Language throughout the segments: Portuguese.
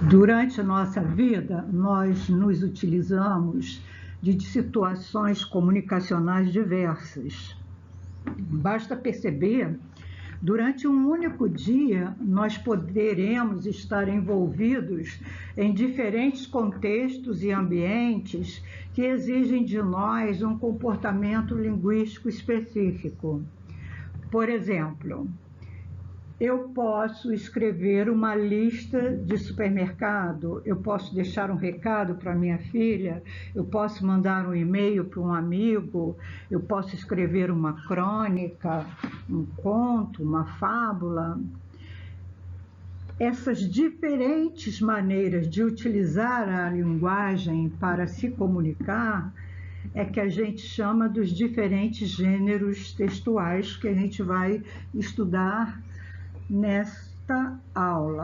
Durante a nossa vida, nós nos utilizamos de situações comunicacionais diversas. Basta perceber, durante um único dia, nós poderemos estar envolvidos em diferentes contextos e ambientes que exigem de nós um comportamento linguístico específico. Por exemplo, eu posso escrever uma lista de supermercado, eu posso deixar um recado para minha filha, eu posso mandar um e-mail para um amigo, eu posso escrever uma crônica, um conto, uma fábula. Essas diferentes maneiras de utilizar a linguagem para se comunicar é que a gente chama dos diferentes gêneros textuais que a gente vai estudar nesta aula.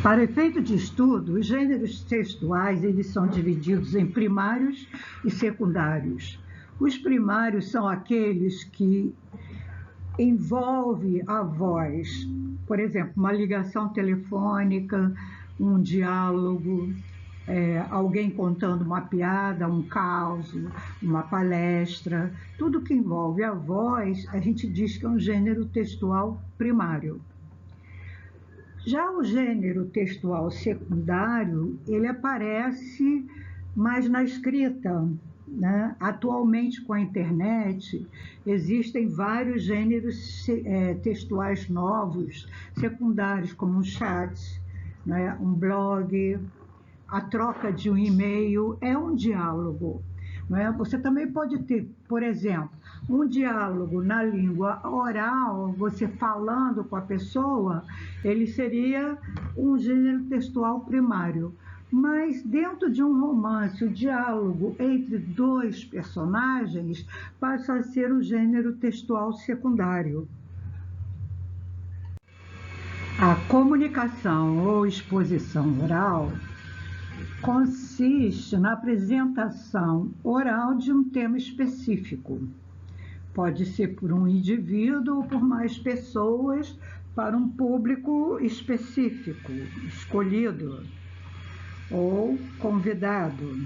Para efeito de estudo, os gêneros textuais eles são divididos em primários e secundários. Os primários são aqueles que envolvem a voz, por exemplo, uma ligação telefônica, um diálogo, alguém contando uma piada, um caos, uma palestra, tudo que envolve a voz, a gente diz que é um gênero textual primário. Já o gênero textual secundário, ele aparece mais na escrita, né? Atualmente, com a internet, existem vários gêneros textuais novos, secundários, como um chat, né? Um blog. A troca de um e-mail é um diálogo. Não é? Você também pode ter, por exemplo, um diálogo na língua oral, você falando com a pessoa, ele seria um gênero textual primário. Mas dentro de um romance, o diálogo entre dois personagens passa a ser um gênero textual secundário. A comunicação ou exposição oral consiste na apresentação oral de um tema específico. Pode ser por um indivíduo ou por mais pessoas para um público específico, escolhido ou convidado.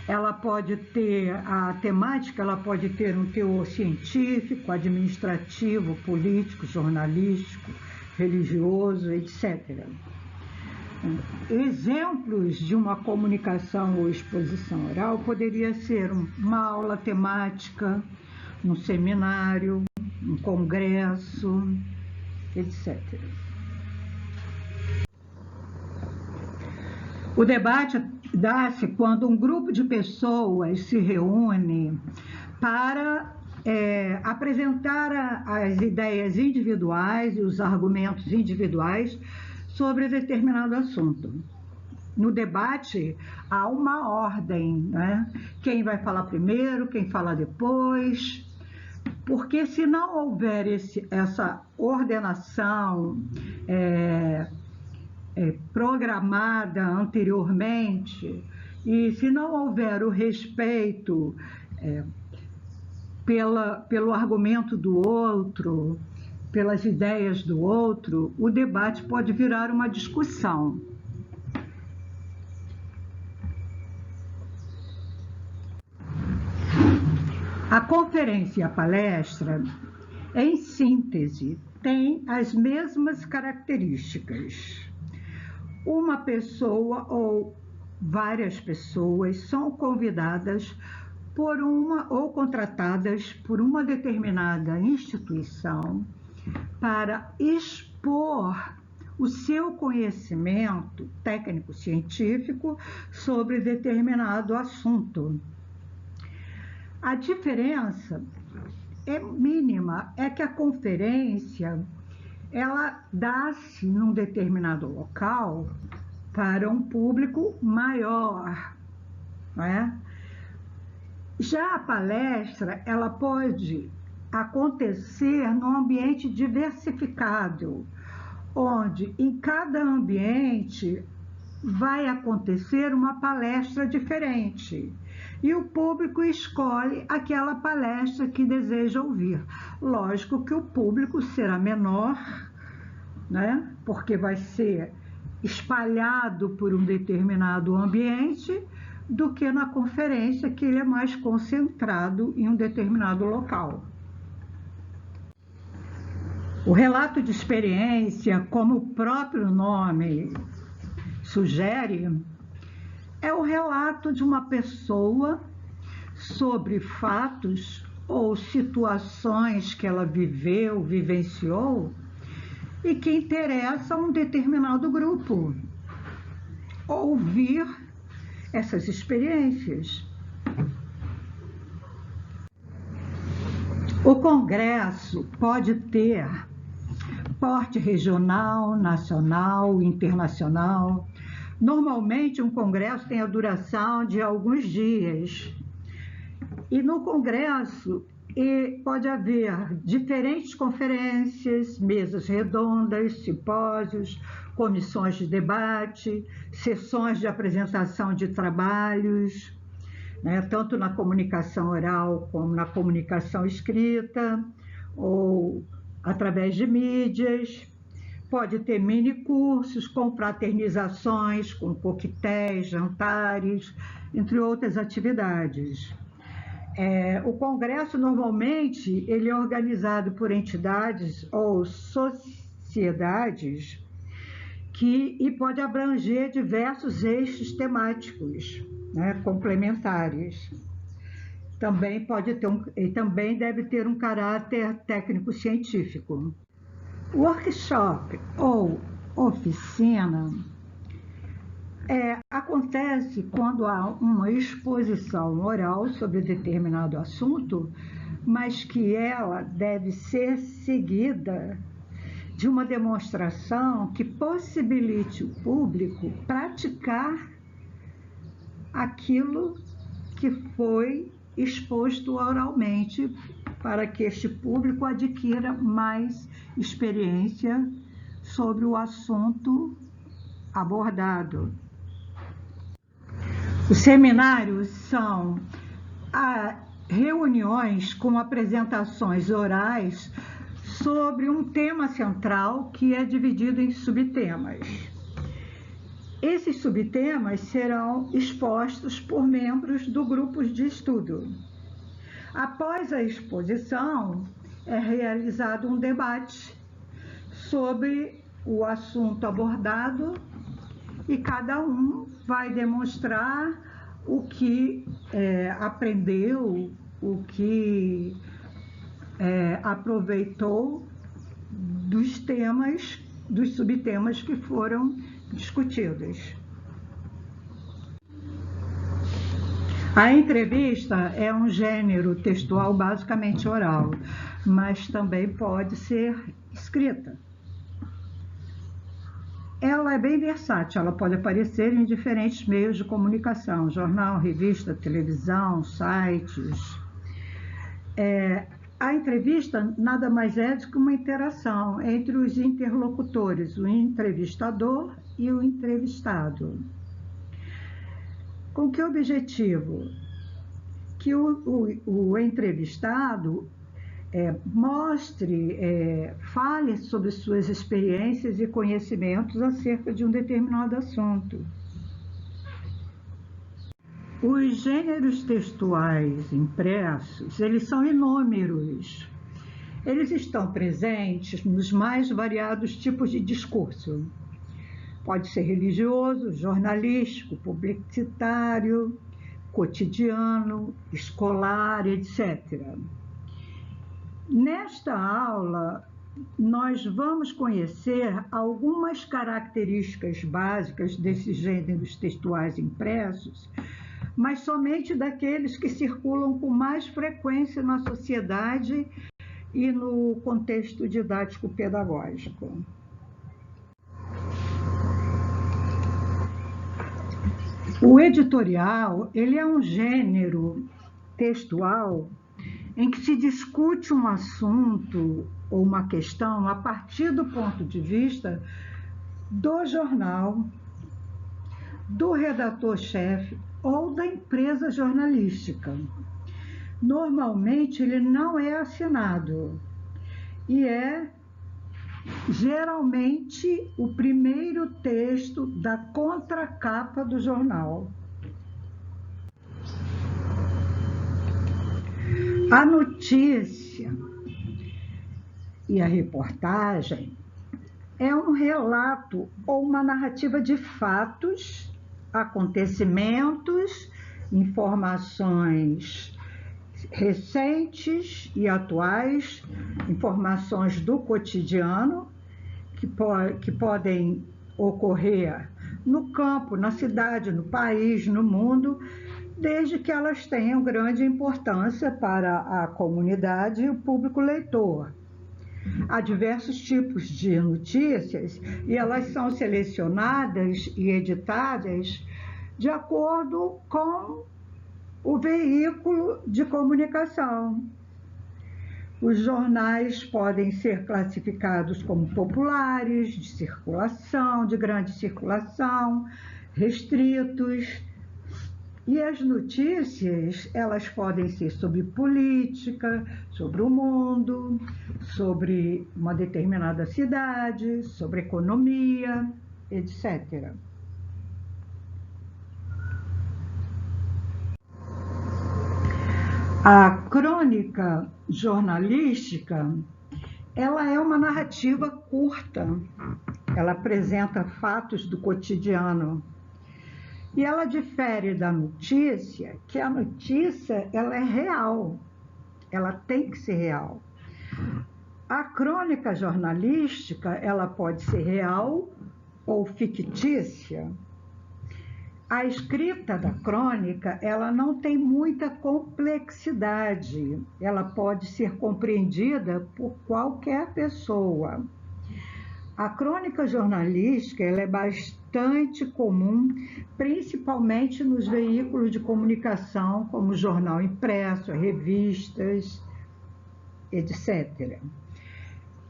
Ela pode ter, a temática ela pode ter um teor científico, administrativo, político, jornalístico, religioso, etc. Exemplos de uma comunicação ou exposição oral poderia ser uma aula temática, um seminário, um congresso, etc. O debate dá-se quando um grupo de pessoas se reúne para apresentar as ideias individuais e os argumentos individuais sobre determinado assunto. No debate, há uma ordem, né? Quem vai falar primeiro, quem fala depois, porque se não houver essa ordenação programada anteriormente, e se não houver o respeito pelo argumento do outro, pelas ideias do outro, o debate pode virar uma discussão. A conferência e a palestra, em síntese, têm as mesmas características. Uma pessoa ou várias pessoas são convidadas por uma ou contratadas por uma determinada instituição para expor o seu conhecimento técnico-científico sobre determinado assunto. A diferença é mínima, é que a conferência ela dá-se num determinado local para um público maior, não é? Já a palestra, ela pode acontecer num ambiente diversificado, onde em cada ambiente vai acontecer uma palestra diferente. E o público escolhe aquela palestra que deseja ouvir. Lógico que o público será menor, né? Porque vai ser espalhado por um determinado ambiente, do que na conferência, que ele é mais concentrado em um determinado local. O relato de experiência, como o próprio nome sugere, é o relato de uma pessoa sobre fatos ou situações que ela viveu, vivenciou, e que interessa a um determinado grupo. Ouvir essas experiências. O congresso pode ter porte regional, nacional, internacional. Normalmente, um congresso tem a duração de alguns dias. E no congresso pode haver diferentes conferências, mesas redondas, simpósios, comissões de debate, sessões de apresentação de trabalhos, né, tanto na comunicação oral como na comunicação escrita, ou através de mídias. Pode ter mini cursos com fraternizações, com coquetéis, jantares, entre outras atividades. O congresso, normalmente, ele é organizado por entidades ou sociedades e pode abranger diversos eixos temáticos, né, complementares. Também também deve ter um caráter técnico-científico. Workshop ou oficina acontece quando há uma exposição oral sobre determinado assunto, mas que ela deve ser seguida de uma demonstração que possibilite o público praticar aquilo que foi exposto oralmente, para que este público adquira mais experiência sobre o assunto abordado. Os seminários são reuniões com apresentações orais sobre um tema central que é dividido em subtemas. Esses subtemas serão expostos por membros do grupo de estudo. Após a exposição, é realizado um debate sobre o assunto abordado e cada um vai demonstrar o que aprendeu, o que aproveitou dos temas, dos subtemas que foram discutidos. A entrevista é um gênero textual basicamente oral, mas também pode ser escrita. Ela é bem versátil, ela pode aparecer em diferentes meios de comunicação, jornal, revista, televisão, sites. A entrevista nada mais é do que uma interação entre os interlocutores, o entrevistador e o entrevistado. Com que objetivo? Que o entrevistado fale sobre suas experiências e conhecimentos acerca de um determinado assunto. Os gêneros textuais impressos, eles são inúmeros. Eles estão presentes nos mais variados tipos de discurso. Pode ser religioso, jornalístico, publicitário, cotidiano, escolar, etc. Nesta aula, nós vamos conhecer algumas características básicas desses gêneros textuais impressos, mas somente daqueles que circulam com mais frequência na sociedade e no contexto didático-pedagógico. O editorial, ele é um gênero textual em que se discute um assunto ou uma questão a partir do ponto de vista do jornal, do redator-chefe ou da empresa jornalística. Normalmente, ele não é assinado e é geralmente o primeiro texto da contracapa do jornal. A notícia e a reportagem é um relato ou uma narrativa de fatos, acontecimentos, informações recentes e atuais, informações do cotidiano que podem ocorrer no campo, na cidade, no país, no mundo, desde que elas tenham grande importância para a comunidade e o público leitor. Há diversos tipos de notícias e elas são selecionadas e editadas de acordo com o veículo de comunicação. Os jornais podem ser classificados como populares, de circulação, de grande circulação, restritos. E as notícias, elas podem ser sobre política, sobre o mundo, sobre uma determinada cidade, sobre economia, etc. A crônica jornalística, ela é uma narrativa curta. Ela apresenta fatos do cotidiano. E ela difere da notícia, que a notícia ela é real, ela tem que ser real. A crônica jornalística ela pode ser real ou fictícia. A escrita da crônica ela não tem muita complexidade, ela pode ser compreendida por qualquer pessoa. A crônica jornalística ela é bastante comum, principalmente nos veículos de comunicação, como jornal impresso, revistas, etc.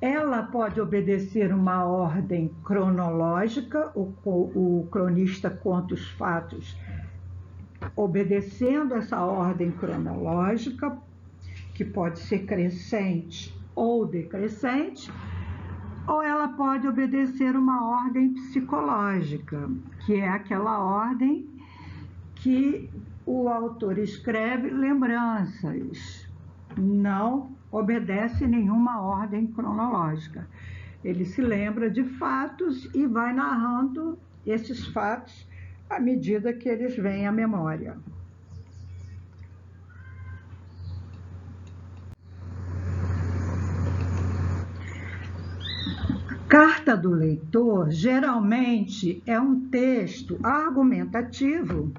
Ela pode obedecer uma ordem cronológica, o cronista conta os fatos obedecendo essa ordem cronológica, que pode ser crescente ou decrescente, ou ela pode obedecer uma ordem psicológica, que é aquela ordem que o autor escreve lembranças, não obedece nenhuma ordem cronológica. Ele se lembra de fatos e vai narrando esses fatos à medida que eles vêm à memória. Carta do leitor geralmente é um texto argumentativo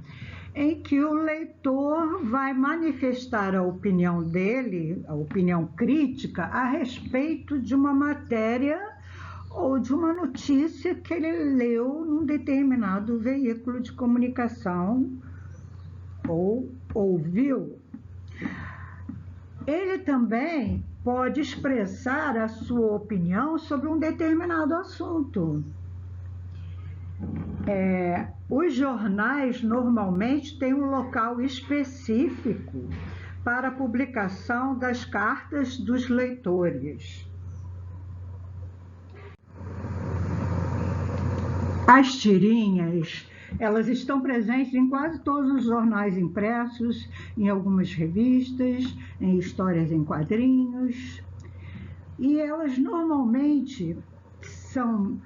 em que o leitor vai manifestar a opinião dele, a opinião crítica, a respeito de uma matéria ou de uma notícia que ele leu num determinado veículo de comunicação ou ouviu. Ele também pode expressar a sua opinião sobre um determinado assunto. Os jornais normalmente têm um local específico para a publicação das cartas dos leitores. As tirinhas, elas estão presentes em quase todos os jornais impressos, em algumas revistas, em histórias em quadrinhos, e elas normalmente são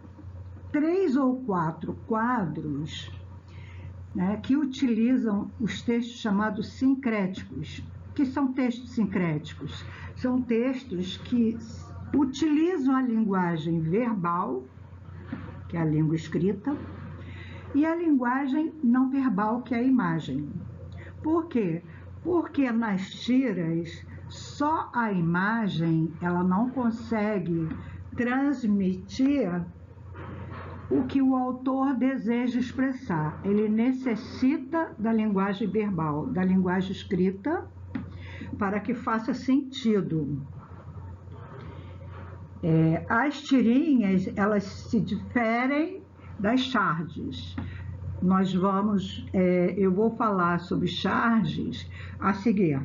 3 ou 4 quadros, né, que utilizam os textos chamados sincréticos. O que são textos sincréticos? São textos que utilizam a linguagem verbal, que é a língua escrita, e a linguagem não verbal, que é a imagem. Por quê? Porque nas tiras, só a imagem ela não consegue transmitir o que o autor deseja expressar. Ele necessita da linguagem verbal, da linguagem escrita, para que faça sentido. As tirinhas, elas se diferem das charges. Eu vou falar sobre charges a seguir.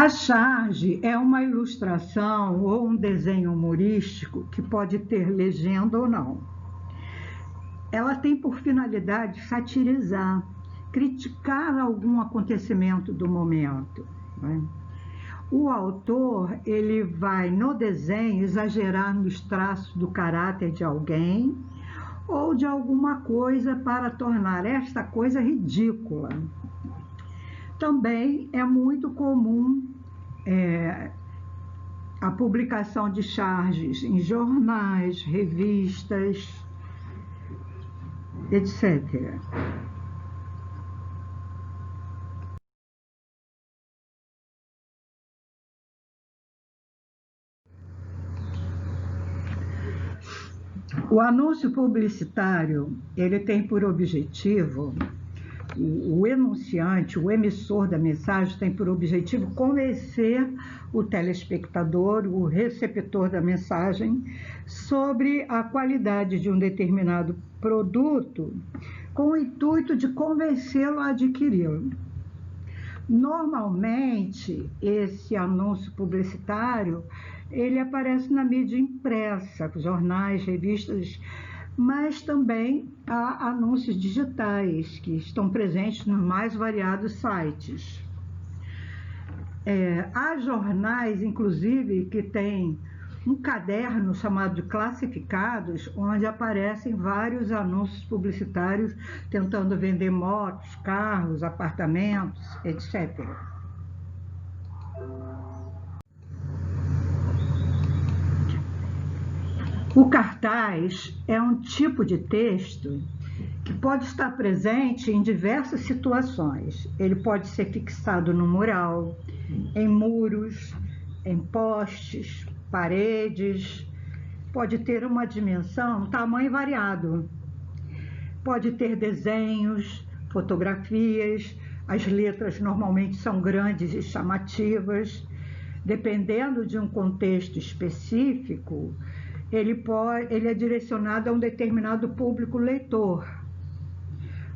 A charge é uma ilustração ou um desenho humorístico que pode ter legenda ou não. Ela tem por finalidade satirizar, criticar algum acontecimento do momento, né? O autor, ele vai no desenho exagerar nos traços do caráter de alguém ou de alguma coisa para tornar esta coisa ridícula. Também é muito comum a publicação de charges em jornais, revistas, etc. O anúncio publicitário, ele tem por objetivo, o enunciante, o emissor da mensagem tem por objetivo convencer o telespectador, o receptor da mensagem, sobre a qualidade de um determinado produto, com o intuito de convencê-lo a adquiri-lo. Normalmente, esse anúncio publicitário, ele aparece na mídia impressa, jornais, revistas, mas também há anúncios digitais, que estão presentes nos mais variados sites. Há jornais, inclusive, que têm um caderno chamado de classificados, onde aparecem vários anúncios publicitários tentando vender motos, carros, apartamentos, etc. O cartaz é um tipo de texto que pode estar presente em diversas situações. Ele pode ser fixado no mural, em muros, em postes, paredes, pode ter uma dimensão, um tamanho variado. Pode ter desenhos, fotografias, as letras normalmente são grandes e chamativas. Dependendo de um contexto específico, ele é direcionado a um determinado público leitor.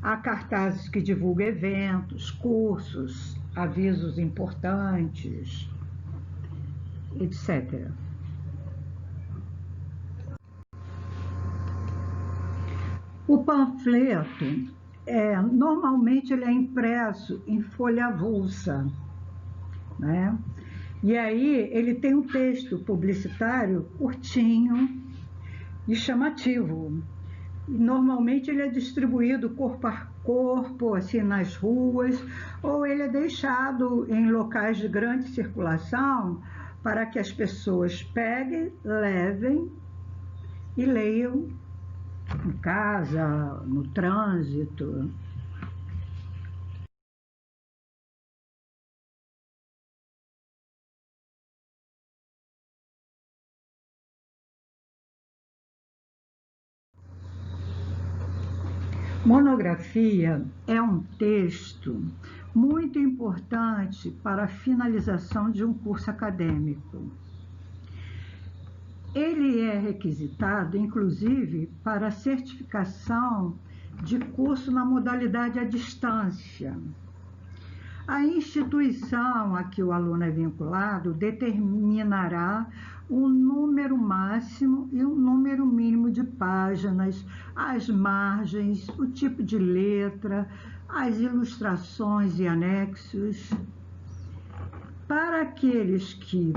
Há cartazes que divulgam eventos, cursos, avisos importantes, etc. O panfleto, normalmente ele é impresso em folha avulsa, né? E aí ele tem um texto publicitário curtinho e chamativo. Normalmente ele é distribuído corpo a corpo, assim, nas ruas, ou ele é deixado em locais de grande circulação para que as pessoas peguem, levem e leiam em casa, no trânsito. Monografia é um texto muito importante para a finalização de um curso acadêmico. Ele é requisitado, inclusive, para a certificação de curso na modalidade à distância. A instituição a que o aluno é vinculado determinará um número máximo e um número mínimo de páginas, as margens, o tipo de letra, as ilustrações e anexos. Para aqueles que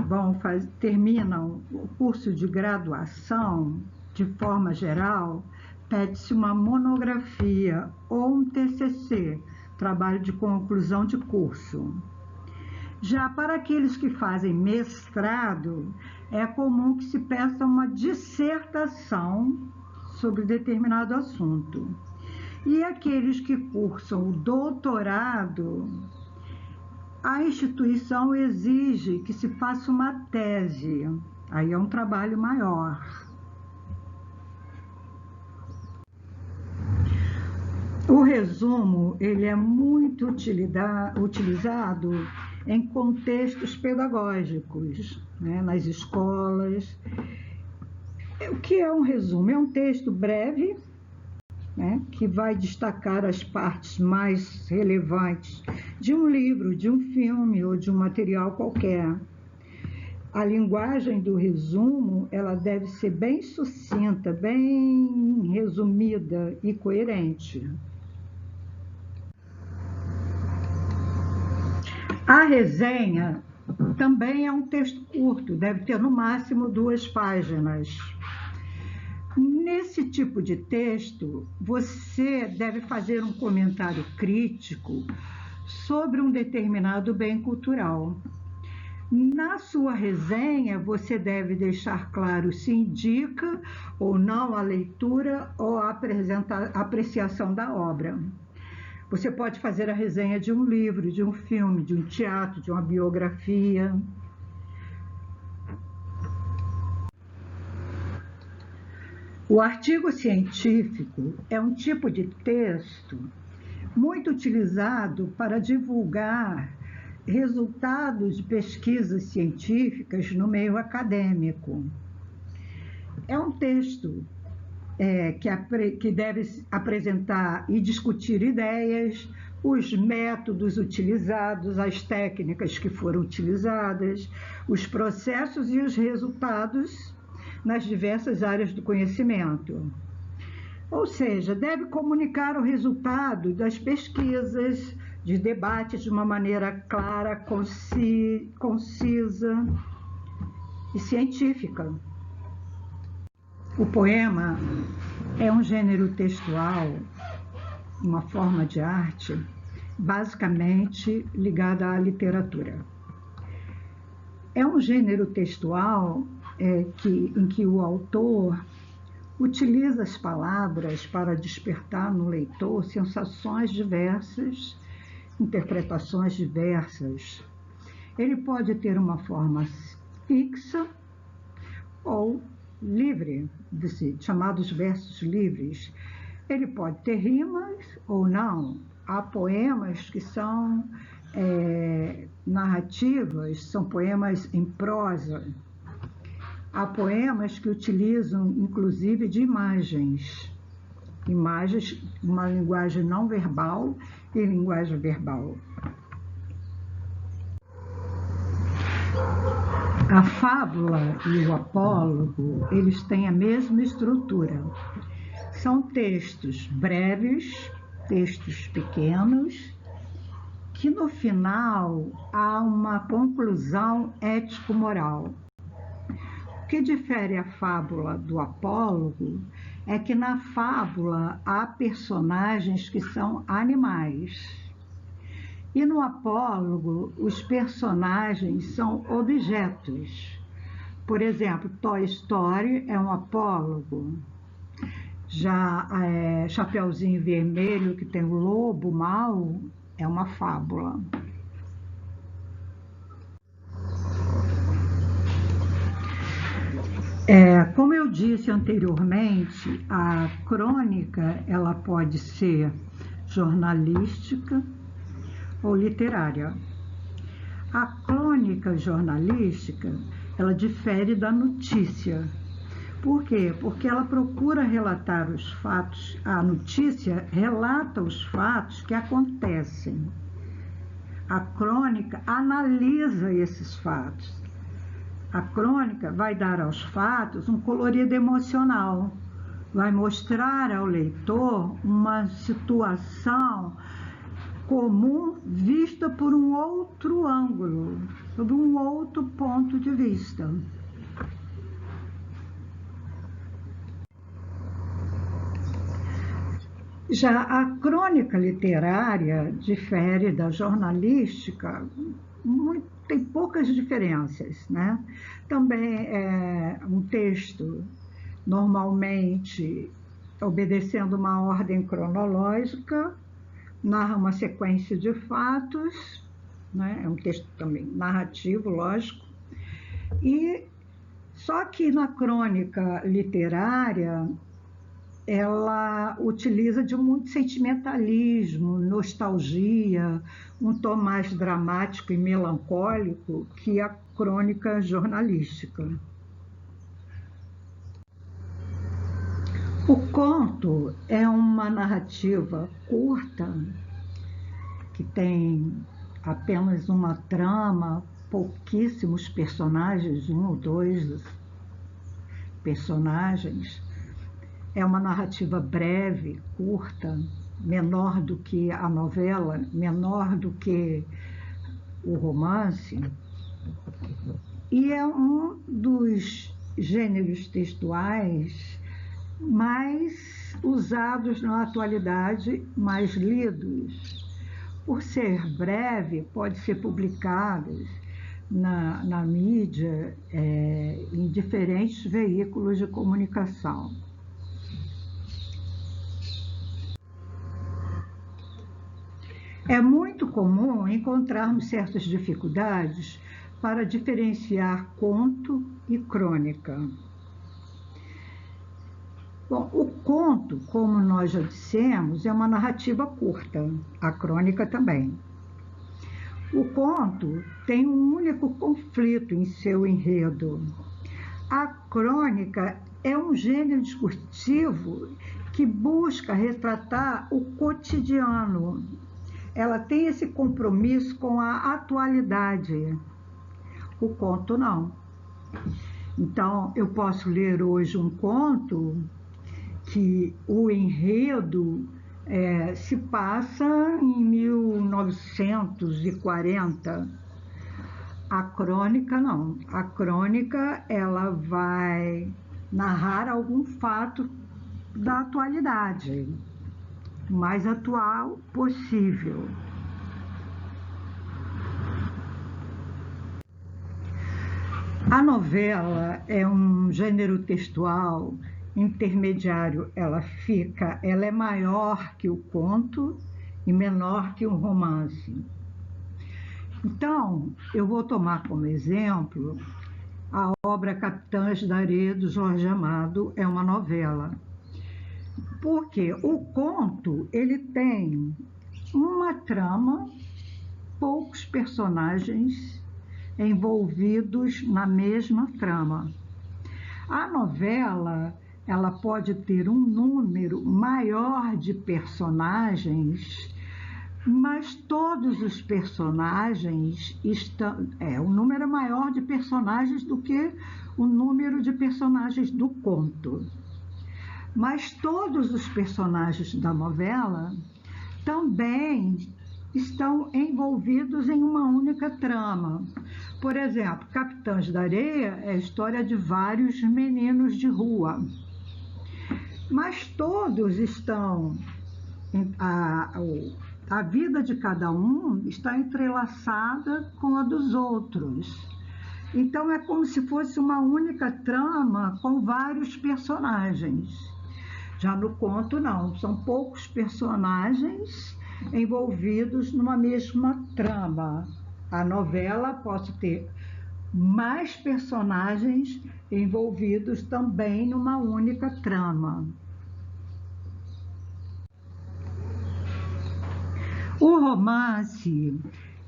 terminam o curso de graduação, de forma geral, pede-se uma monografia ou um TCC, trabalho de conclusão de curso. Já para aqueles que fazem mestrado, é comum que se peça uma dissertação sobre determinado assunto. E aqueles que cursam o doutorado, a instituição exige que se faça uma tese. Aí é um trabalho maior. O resumo, ele é muito utilizado em contextos pedagógicos, né, nas escolas. O que é um resumo? É um texto breve, né, que vai destacar as partes mais relevantes de um livro, de um filme ou de um material qualquer. A linguagem do resumo, ela deve ser bem sucinta, bem resumida e coerente. A resenha também é um texto curto, deve ter no máximo 2 páginas. Nesse tipo de texto, você deve fazer um comentário crítico sobre um determinado bem cultural. Na sua resenha, você deve deixar claro se indica ou não a leitura ou a apreciação da obra. Você pode fazer a resenha de um livro, de um filme, de um teatro, de uma biografia. O artigo científico é um tipo de texto muito utilizado para divulgar resultados de pesquisas científicas no meio acadêmico. É um texto que deve apresentar e discutir ideias, os métodos utilizados, as técnicas que foram utilizadas, os processos e os resultados nas diversas áreas do conhecimento. Ou seja, deve comunicar o resultado das pesquisas, de debates de uma maneira clara, concisa e científica. O poema é um gênero textual, uma forma de arte, basicamente ligada à literatura. É um gênero textual em que o autor utiliza as palavras para despertar no leitor sensações diversas, interpretações diversas. Ele pode ter uma forma fixa ou livre, chamados versos livres. Ele pode ter rimas ou não. Há poemas que são narrativas, são poemas em prosa. Há poemas que utilizam, inclusive, de imagens, uma linguagem não verbal e linguagem verbal. A fábula e o apólogo, eles têm a mesma estrutura. São textos breves, textos pequenos, que no final há uma conclusão ético-moral. O que difere a fábula do apólogo é que na fábula há personagens que são animais. E no apólogo, os personagens são objetos. Por exemplo, Toy Story é um apólogo. Já Chapeuzinho Vermelho, que tem o lobo mau, é uma fábula. Como eu disse anteriormente, a crônica ela pode ser jornalística ou literária. A crônica jornalística, ela difere da notícia. Por quê? Porque ela procura relatar os fatos, a notícia relata os fatos que acontecem. A crônica analisa esses fatos. A crônica vai dar aos fatos um colorido emocional, vai mostrar ao leitor uma situação comum vista por um outro ângulo, sob um outro ponto de vista. Já a crônica literária difere da jornalística, tem poucas diferenças, né? Também é um texto, normalmente obedecendo uma ordem cronológica, narra uma sequência de fatos, né? É um texto também narrativo, lógico, e só que na crônica literária ela utiliza de muito sentimentalismo, nostalgia, um tom mais dramático e melancólico que a crônica jornalística. O conto conto é uma narrativa curta, que tem apenas uma trama, pouquíssimos personagens, um ou dois personagens. É uma narrativa breve, curta, menor do que a novela, menor do que o romance, e é um dos gêneros textuais mais usados na atualidade, mais lidos. Por ser breve, pode ser publicado na mídia, em diferentes veículos de comunicação. É muito comum encontrarmos certas dificuldades para diferenciar conto e crônica. Bom, o conto, como nós já dissemos, é uma narrativa curta, a crônica também. O conto tem um único conflito em seu enredo. A crônica é um gênero discursivo que busca retratar o cotidiano. Ela tem esse compromisso com a atualidade. O conto não. Então, eu posso ler hoje um conto que o enredo se passa em 1940. A crônica não. A crônica, ela vai narrar algum fato da atualidade, o mais atual possível. A novela é um gênero textual intermediário. Ela é maior que o conto e menor que o romance. Então, eu vou tomar como exemplo a obra Capitães da Areia, do Jorge Amado, é uma novela. Porque o conto, ele tem uma trama, poucos personagens envolvidos na mesma trama. A novela, ela pode ter um número maior de personagens, mas todos os personagens estão... o número é maior de personagens do que o número de personagens do conto. Mas todos os personagens da novela também estão envolvidos em uma única trama. Por exemplo, Capitães da Areia é a história de vários meninos de rua. Mas todos estão... A vida de cada um está entrelaçada com a dos outros. Então, é como se fosse uma única trama com vários personagens. Já no conto, não. São poucos personagens envolvidos numa mesma trama. A novela pode ter mais personagens envolvidos também numa única trama. O romance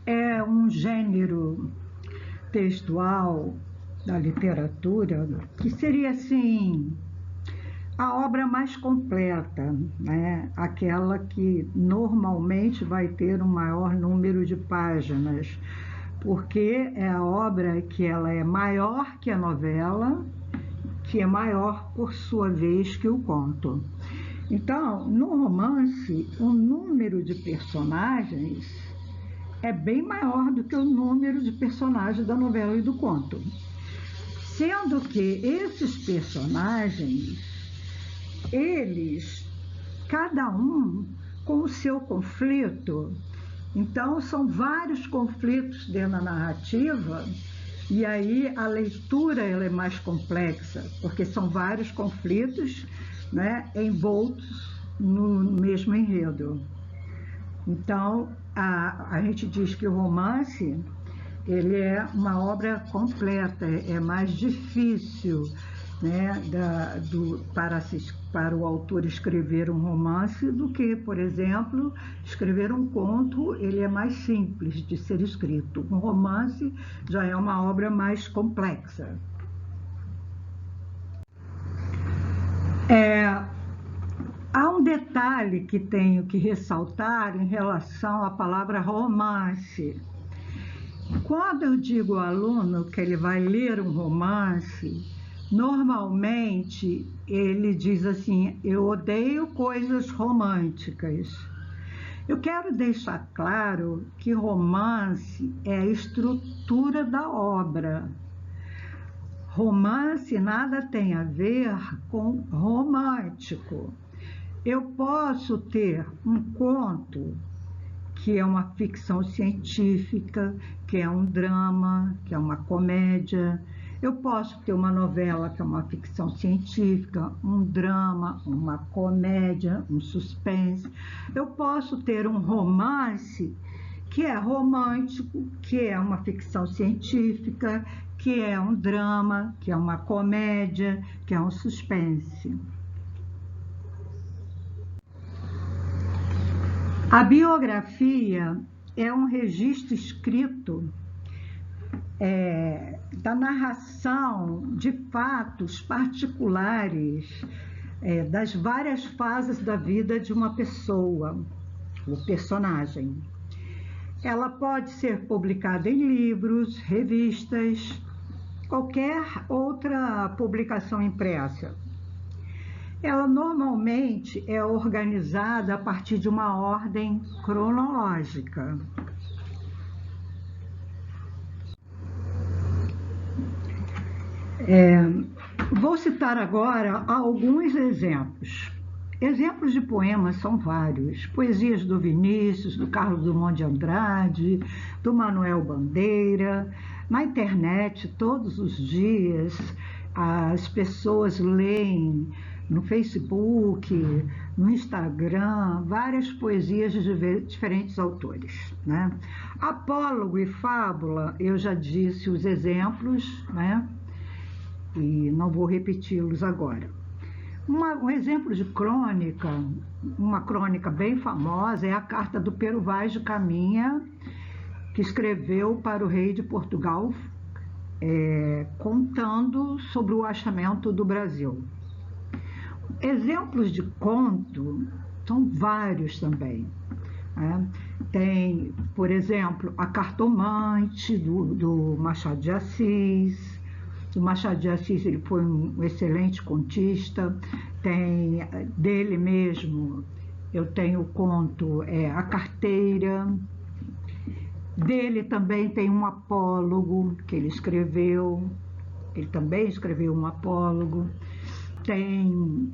é um gênero textual da literatura que seria, assim, a obra mais completa, né? Aquela que normalmente vai ter um maior número de páginas, porque é a obra que ela é maior que a novela, que é maior, por sua vez, que o conto. Então, no romance, o número de personagens é bem maior do que o número de personagens da novela e do conto. Sendo que esses personagens, eles, cada um com o seu conflito, então são vários conflitos dentro da narrativa, e aí a leitura ela é mais complexa, porque são vários conflitos, né, envoltos no mesmo enredo. Então, a gente diz que o romance, ele é uma obra completa, é mais difícil, né, para o autor escrever um romance do que, por exemplo, escrever um conto. Ele é mais simples de ser escrito. Um romance já é uma obra mais complexa. Há um detalhe que tenho que ressaltar em relação à palavra romance. Quando eu digo ao aluno que ele vai ler um romance, normalmente ele diz assim: eu odeio coisas românticas. Eu quero deixar claro que romance é a estrutura da obra. Romance nada tem a ver com romântico. Eu posso ter um conto que é uma ficção científica, que é um drama, que é uma comédia. Eu posso ter uma novela que é uma ficção científica, um drama, uma comédia, um suspense. Eu posso ter um romance que é romântico, que é uma ficção científica, que é um drama, que é uma comédia, que é um suspense. A biografia é um registro escrito da narração de fatos particulares das várias fases da vida de uma pessoa, o personagem. Ela pode ser publicada em livros, revistas, qualquer outra publicação impressa. Ela normalmente é organizada a partir de uma ordem cronológica. Vou citar agora alguns exemplos. Exemplos de poemas são vários. Poesias do Vinícius, do Carlos Drummond de Andrade, do Manuel Bandeira. Na internet, todos os dias, as pessoas leem no Facebook, no Instagram, várias poesias de diferentes autores, né? Apólogo e fábula, eu já disse os exemplos, né? E não vou repeti-los agora. Um exemplo de crônica, uma crônica bem famosa, é a carta do Pero Vaz de Caminha, que escreveu para o rei de Portugal, contando sobre o achamento do Brasil. Exemplos de conto são vários também. Tem, por exemplo, A Cartomante, do Machado de Assis. O Machado de Assis ele foi um excelente contista. Tem dele mesmo, eu tenho o conto A Carteira. Dele também tem um apólogo que ele escreveu. Ele também escreveu um apólogo. Tem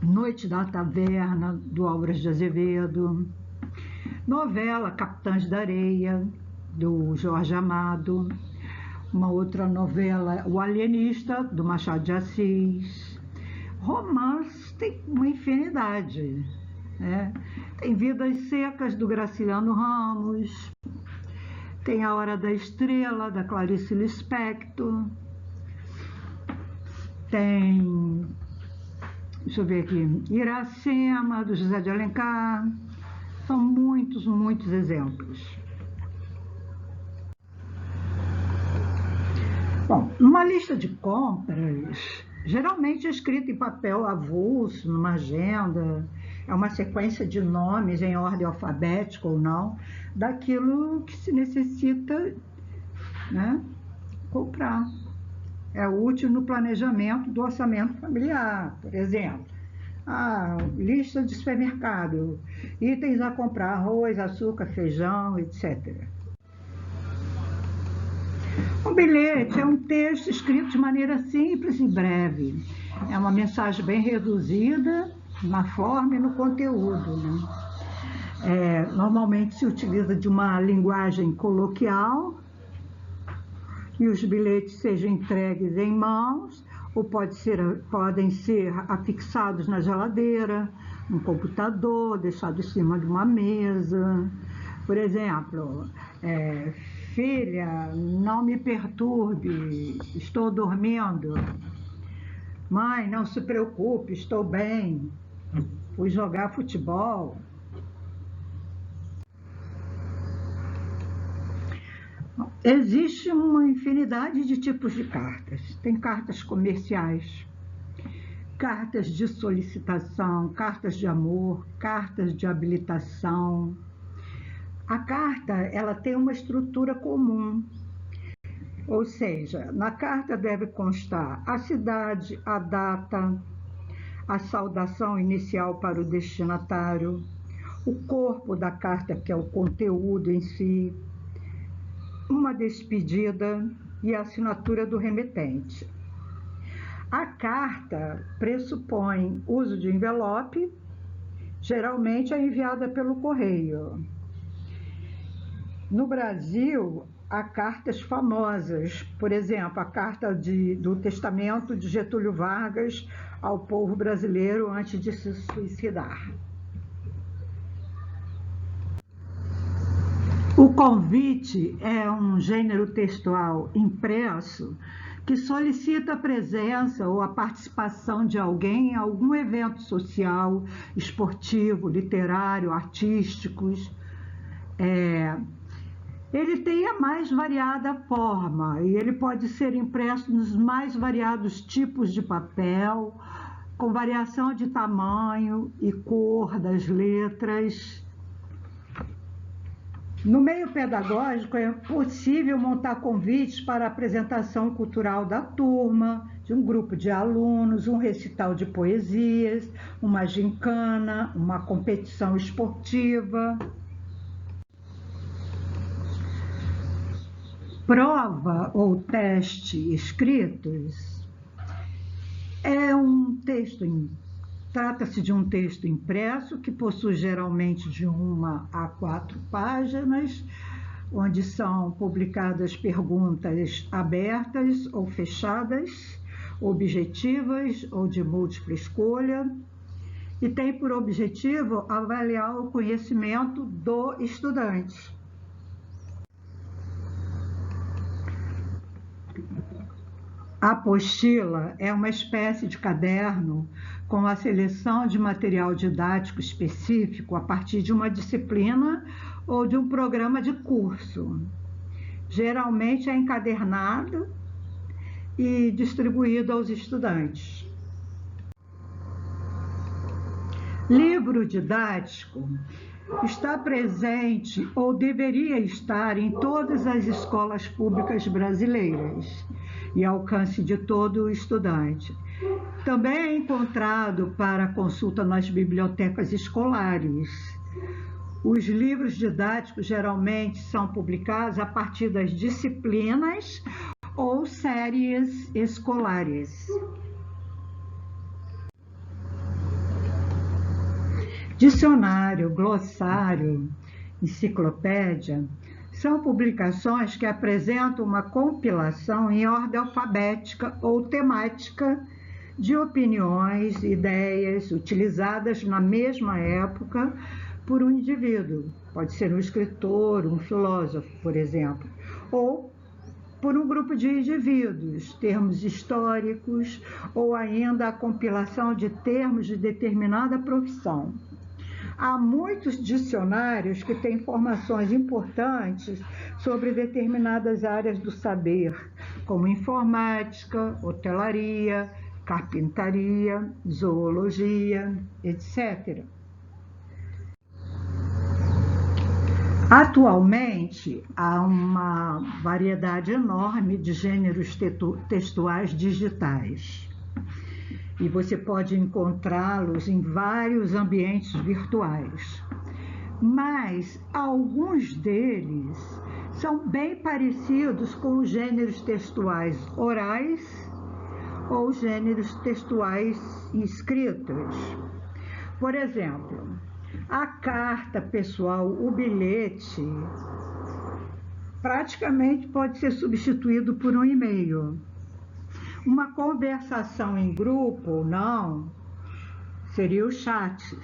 Noite da Taverna, do Álvares de Azevedo. Novela Capitães da Areia, do Jorge Amado. Uma outra novela, O Alienista, do Machado de Assis. Romance tem uma infinidade, né? Tem Vidas Secas, do Graciliano Ramos. Tem A Hora da Estrela, da Clarice Lispector. Tem, deixa eu ver aqui, Iracema, do José de Alencar. São muitos, muitos exemplos. Bom, uma lista de compras, geralmente é escrita em papel avulso, numa agenda, é uma sequência de nomes em ordem alfabética ou não, daquilo que se necessita, né, comprar. É útil no planejamento do orçamento familiar, por exemplo. Lista de supermercado, itens a comprar, arroz, açúcar, feijão, etc. Um bilhete é um texto escrito de maneira simples e breve. É uma mensagem bem reduzida na forma e no conteúdo, né? Normalmente se utiliza de uma linguagem coloquial, e os bilhetes sejam entregues em mãos, ou podem ser afixados na geladeira, no computador, deixados em cima de uma mesa. Por exemplo, filha, não me perturbe, estou dormindo. Mãe, não se preocupe, estou bem, fui jogar futebol. Existe uma infinidade de tipos de cartas. Tem cartas comerciais, cartas de solicitação, cartas de amor, cartas de habilitação. A carta, ela tem uma estrutura comum, ou seja, na carta deve constar a cidade, a data, a saudação inicial para o destinatário, o corpo da carta, que é o conteúdo em si, uma despedida e a assinatura do remetente. A carta pressupõe uso de envelope, geralmente é enviada pelo correio. No Brasil, há cartas famosas, por exemplo, a carta do testamento de Getúlio Vargas ao povo brasileiro antes de se suicidar. O convite é um gênero textual impresso que solicita a presença ou a participação de alguém em algum evento social, esportivo, literário, artísticos. Ele tem a mais variada forma e ele pode ser impresso nos mais variados tipos de papel, com variação de tamanho e cor das letras. No meio pedagógico, é possível montar convites para a apresentação cultural da turma, de um grupo de alunos, um recital de poesias, uma gincana, uma competição esportiva. Prova ou teste escritos trata-se de um texto impresso que possui geralmente de 1 a 4 páginas, onde são publicadas perguntas abertas ou fechadas, objetivas ou de múltipla escolha, e tem por objetivo avaliar o conhecimento do estudante. A apostila é uma espécie de caderno com a seleção de material didático específico a partir de uma disciplina ou de um programa de curso. Geralmente é encadernado e distribuído aos estudantes. Livro didático está presente ou deveria estar em todas as escolas públicas brasileiras e ao alcance de todo o estudante. Também é encontrado para consulta nas bibliotecas escolares. Os livros didáticos geralmente são publicados a partir das disciplinas ou séries escolares. Dicionário, glossário, enciclopédia são publicações que apresentam uma compilação em ordem alfabética ou temática de opiniões, ideias utilizadas na mesma época por um indivíduo. Pode ser um escritor, um filósofo, por exemplo, ou por um grupo de indivíduos, termos históricos, ou ainda a compilação de termos de determinada profissão. Há muitos dicionários que têm informações importantes sobre determinadas áreas do saber, como informática, hotelaria, carpintaria, zoologia, etc. Atualmente, há uma variedade enorme de gêneros textuais digitais. E você pode encontrá-los em vários ambientes virtuais. Mas alguns deles são bem parecidos com os gêneros textuais orais ou gêneros textuais escritos. Por exemplo, a carta pessoal, o bilhete, praticamente pode ser substituído por um e-mail. Uma conversação em grupo ou não seria o chat.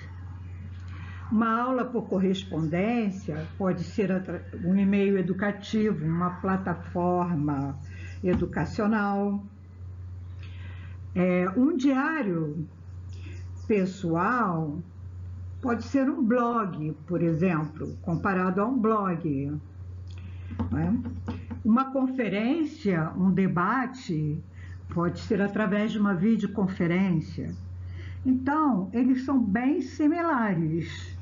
Uma aula por correspondência pode ser um e-mail educativo, uma plataforma educacional. Um diário pessoal pode ser um blog, por exemplo, comparado a um blog. Uma conferência, um debate, pode ser através de uma videoconferência. Então, eles são bem similares.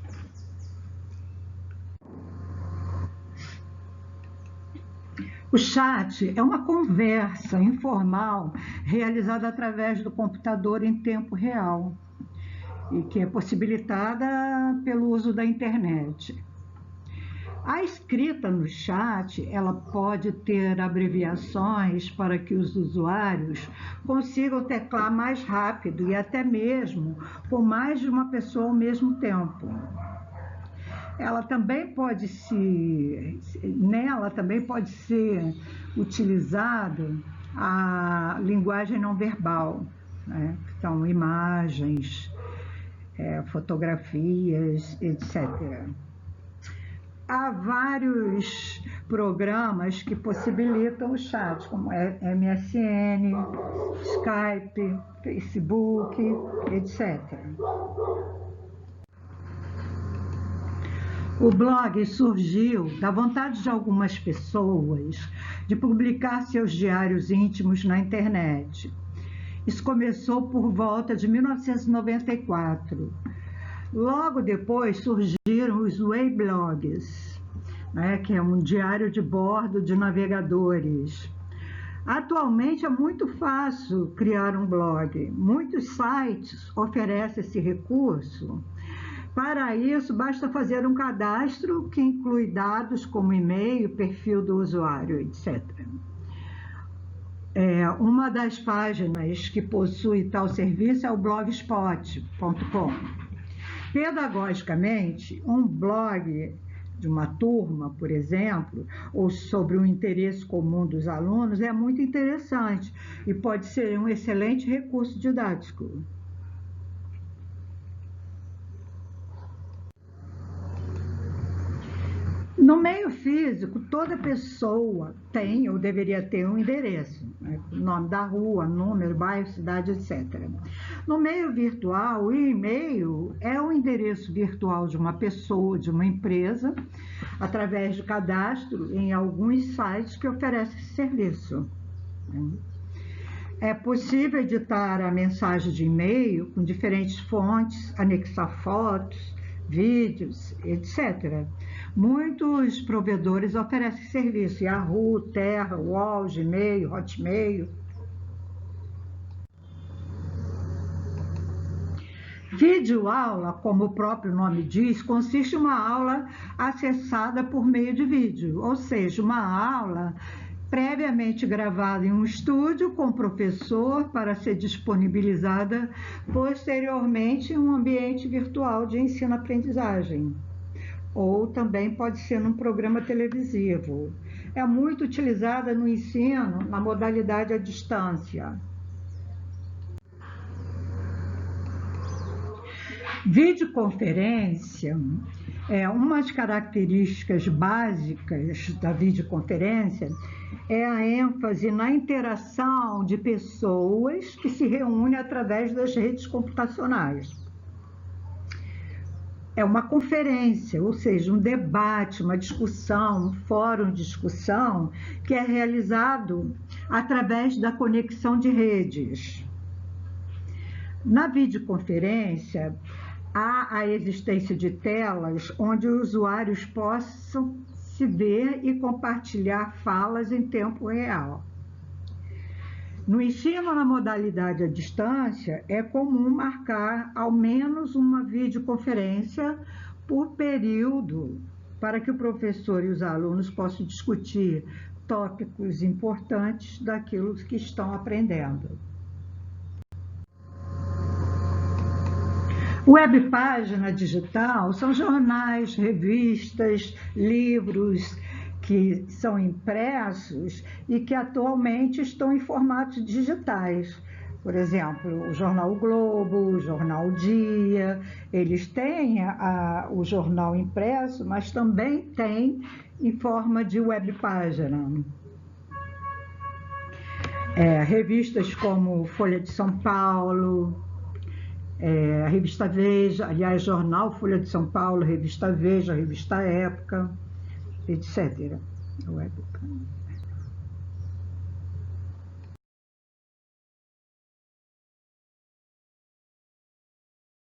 O chat é uma conversa informal realizada através do computador em tempo real e que é possibilitada pelo uso da internet. A escrita no chat, ela pode ter abreviações para que os usuários consigam teclar mais rápido e até mesmo com mais de uma pessoa ao mesmo tempo. Nela também pode ser utilizada a linguagem não verbal, né? Então, imagens, fotografias, etc. Há vários programas que possibilitam o chat, como MSN, Skype, Facebook, etc. O blog surgiu da vontade de algumas pessoas de publicar seus diários íntimos na internet. Isso começou por volta de 1994. Logo depois surgiram os weblogs, né, que é um diário de bordo de navegadores. Atualmente é muito fácil criar um blog. Muitos sites oferecem esse recurso. Para isso, basta fazer um cadastro que inclui dados como e-mail, perfil do usuário, etc. Uma das páginas que possui tal serviço é o blogspot.com. Pedagogicamente, um blog de uma turma, por exemplo, ou sobre o interesse comum dos alunos é muito interessante e pode ser um excelente recurso didático. No meio físico, toda pessoa tem ou deveria ter um endereço, né? Nome da rua, número, bairro, cidade, etc. No meio virtual, o e-mail é o endereço virtual de uma pessoa, de uma empresa, através de cadastro em alguns sites que oferecem esse serviço. É possível editar a mensagem de e-mail com diferentes fontes, anexar fotos, vídeos, etc. Muitos provedores oferecem serviço, Yahoo, Terra, UOL, Gmail, Hotmail. Videoaula, como o próprio nome diz, consiste em uma aula acessada por meio de vídeo, ou seja, uma aula previamente gravada em um estúdio com o professor para ser disponibilizada posteriormente em um ambiente virtual de ensino-aprendizagem. Ou também pode ser num programa televisivo. É muito utilizada no ensino na modalidade à distância. Videoconferência uma das características básicas da videoconferência é a ênfase na interação de pessoas que se reúnem através das redes computacionais. É uma conferência, ou seja, um debate, uma discussão, um fórum de discussão que é realizado através da conexão de redes. Na videoconferência, há a existência de telas onde os usuários possam se ver e compartilhar falas em tempo real. No ensino na modalidade à distância, é comum marcar ao menos uma videoconferência por período para que o professor e os alunos possam discutir tópicos importantes daquilo que estão aprendendo. Webpágina digital são jornais, revistas, livros que são impressos e que atualmente estão em formatos digitais. Por exemplo, o jornal O Globo, o jornal O Dia, eles têm o jornal impresso, mas também têm em forma de webpágina. Revistas como Folha de São Paulo, a Revista Veja, aliás, jornal Folha de São Paulo, Revista Veja, Revista Época, etc.